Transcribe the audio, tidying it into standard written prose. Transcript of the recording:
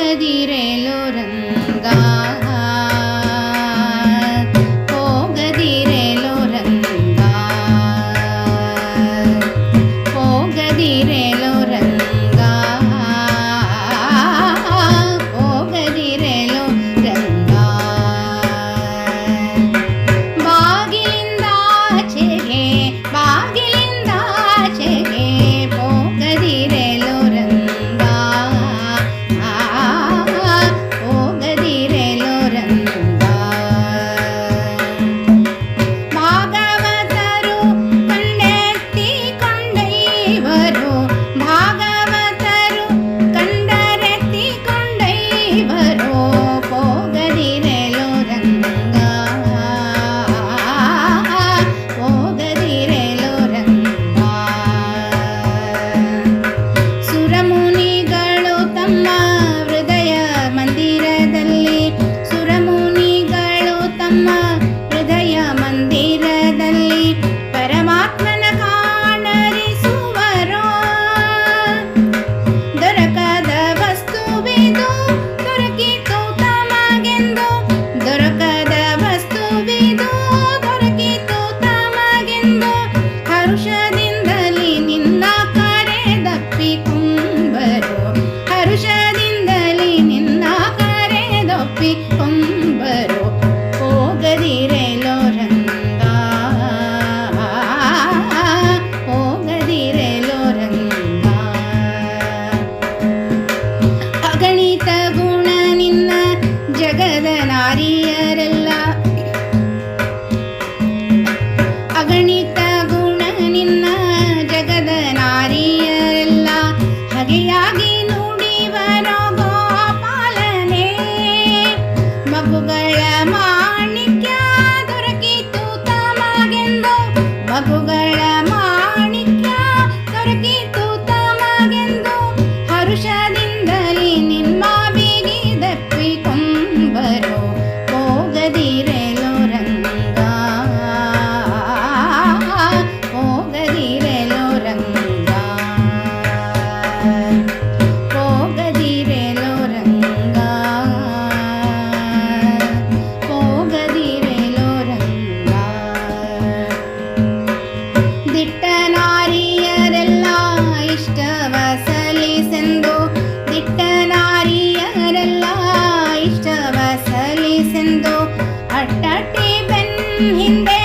ಹೋಗದಿರೆಲು ರಂಗ ಹೋಗದಿರೆಲು ರಂಗ ಹೋಗದಿರೆಲು ರಂಗ ಹೋಗದಿರೆಲು ರಂಗ ಬಾಗಿಲಿಂದಾಚೆಗೆ ಬಾಗಿಲಿಂದಾಚೆಗೆ ಹೋಗದಿರೆಲು ರಂಗ ಹೋಗದಿರೆಲು ರಂಗ ಭಾಗವತರು ಕಂಡೆತ್ತಿ ಕೊಂಡೈವರು ಭಾಗವತರು ಕಂಡರೆತ್ತಿ ಕೊಂಡೈವರು ಹೋಗದಿರೆಲು ರಂಗ ಹೋಗದಿರೆಲು ರಂಗ ಸುರಮುನಿಗಳು ತಮ್ಮ ಹೃದಯ ಮಂದಿರದಲ್ಲಿ ಸುರಮುನಿಗಳು ತಮ್ಮ ಹೃದಯ ಮಂದಿರದಲ್ಲಿ ಪರಮಾತ್ಮನ ಕಾಣರಿಸುವರೋ ದೊರಕದ ವಸ್ತುವಿದು ದೊರಕಿತು ತಮಗೆಂದು ದೊರಕದ ವಸ್ತುವಿದು ದೊರಕಿತು ತಮಗೆಂದು ಹರುಷದಿಂದಲಿ ನಿನ್ನ ಕರೆದಪ್ಪಿಕೊಂಬರು ಹರುಷದಿಂದಲಿ ನಿನ್ನ ಕರೆದಪ್ಪಿಕೊಂಬರು ಹೋಗದಿರೆಲು ರಂಗ ಹೋಗದಿರೆಲು ರಂಗ ಅಗಣಿತ ಗುಣ ನಿನ್ನ ಜಗದ ನಾರಿಯರೆಲ್ಲ ಅಗಣಿತ ಗುಣ ನಿನ್ನ ಜಗದ ನಾರಿಯರೆಲ್ಲ ಹಗೆಯಾಗಿ ನುಡಿವರೋ ಗೋಪಾಲನೆ ಮಗುಗಳ ಮಾಣಿಕ್ಯ ದೊರಕಿತು ತಮಗೆಂದು ಮಗುಗಳ ಮಾಣಿಕ್ಯ ದೊರಕಿತು ತಮಗೆಂದು ಹರುಷದಿಂದಲಿ ನಿಮ್ಮ ಬಿಗಿದಪ್ಪಿಕೊಂಬರು ಹೋಗದಿರೆಲು ರಂಗ ಹೋಗದಿರೆಲು ರಂಗ ಹೋಗದಿರೆಲು ರಂಗ ಹೋಗದಿರೆಲು ರಂಗ ದಿಟ್ಟ ನಾರಿಯರೆಲ್ಲ ಇಷ್ಟವ ಸಲಿಸೆಂದು ದಿಟ್ಟ ನಾರಿಯರೆಲ್ಲ ಇಷ್ಟವ ಸಲಿಸೆಂದು ಅಟ್ಟಟ್ಟಿ ಬೆನ್ ಹಿಂದೆ